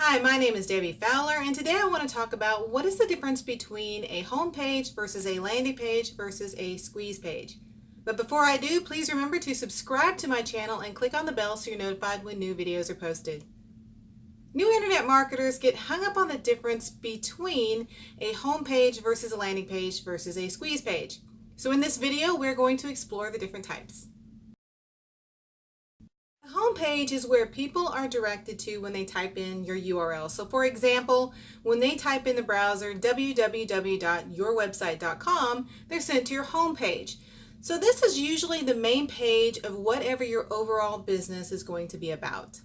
Hi, my name is Debbie Fowler, and today I want to talk about what is the difference between a home page versus a landing page versus a squeeze page. But before I do, please remember to subscribe to my channel and click on the bell so you're notified when new videos are posted. New internet marketers get hung up on the difference between a home page versus a landing page versus a squeeze page. So in this video, we're going to explore the different types. The home page is where people are directed to when they type in your URL. So for example, when they type in the browser www.yourwebsite.com, they're sent to your home page. So this is usually the main page of whatever your overall business is going to be about.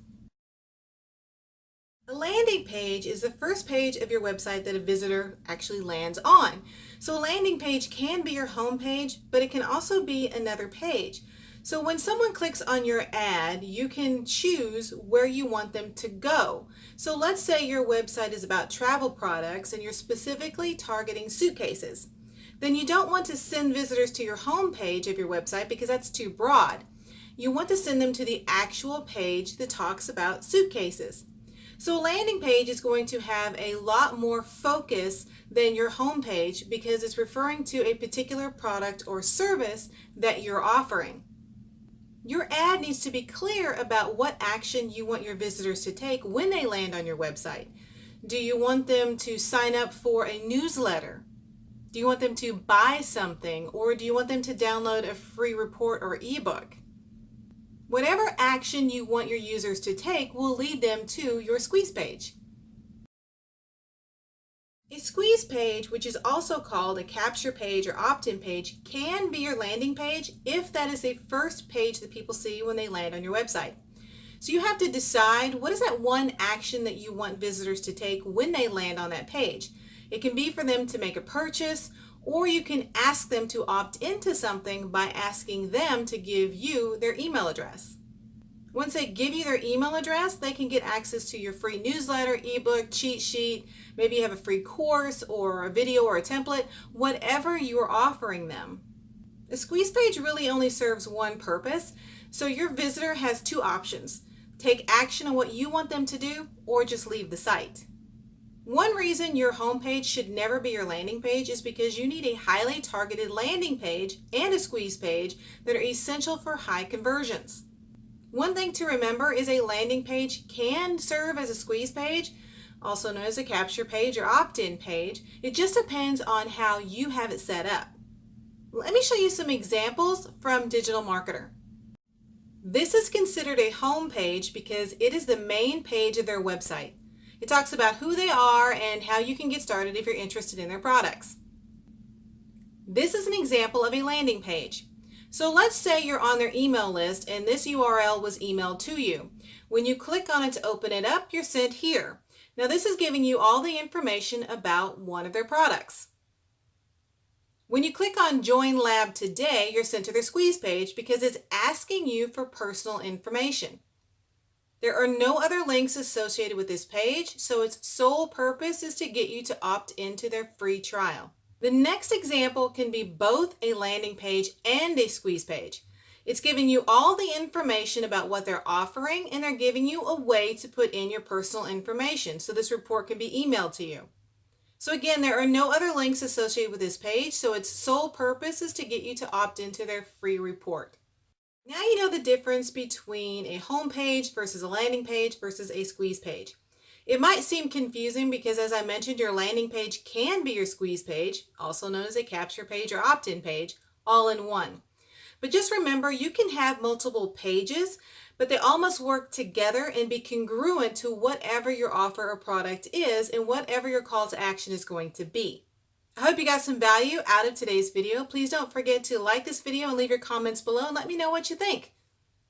A landing page is the first page of your website that a visitor actually lands on. So a landing page can be your home page, but it can also be another page. So when someone clicks on your ad, you can choose where you want them to go. So let's say your website is about travel products and you're specifically targeting suitcases. Then you don't want to send visitors to your home page of your website because that's too broad. You want to send them to the actual page that talks about suitcases. So a landing page is going to have a lot more focus than your home page because it's referring to a particular product or service that you're offering. Your ad needs to be clear about what action you want your visitors to take when they land on your website. Do you want them to sign up for a newsletter? Do you want them to buy something? Or do you want them to download a free report or ebook? Whatever action you want your users to take will lead them to your squeeze page. A squeeze page, which is also called a capture page or opt-in page, can be your landing page if that is the first page that people see when they land on your website. So you have to decide what is that one action that you want visitors to take when they land on that page. It can be for them to make a purchase, or you can ask them to opt into something by asking them to give you their email address. Once they give you their email address, they can get access to your free newsletter, ebook, cheat sheet, maybe you have a free course or a video or a template, whatever you're offering them. A squeeze page really only serves one purpose, so your visitor has two options: take action on what you want them to do or just leave the site. One reason your homepage should never be your landing page is because you need a highly targeted landing page and a squeeze page that are essential for high conversions. One thing to remember is a landing page can serve as a squeeze page, also known as a capture page or opt-in page. It just depends on how you have it set up. Let me show you some examples from Digital Marketer. This is considered a home page because it is the main page of their website. It talks about who they are and how you can get started if you're interested in their products. This is an example of a landing page. So let's say you're on their email list and this URL was emailed to you. When you click on it to open it up, you're sent here. Now this is giving you all the information about one of their products. When you click on Join Lab Today, you're sent to their squeeze page because it's asking you for personal information. There are no other links associated with this page, so its sole purpose is to get you to opt into their free trial. The next example can be both a landing page and a squeeze page. It's giving you all the information about what they're offering, and they're giving you a way to put in your personal information so this report can be emailed to you. So again, there are no other links associated with this page, so its sole purpose is to get you to opt into their free report. Now you know the difference between a home page versus a landing page versus a squeeze page. It might seem confusing because, as I mentioned, your landing page can be your squeeze page, also known as a capture page or opt-in page, all in one. But just remember, you can have multiple pages, but they all must work together and be congruent to whatever your offer or product is and whatever your call to action is going to be. I hope you got some value out of today's video. Please don't forget to like this video and leave your comments below and let me know what you think.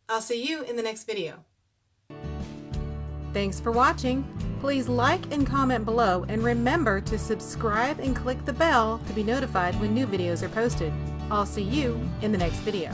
I'll see you in the next video. Thanks for watching. Please like and comment below, and remember to subscribe and click the bell to be notified when new videos are posted. I'll see you in the next video.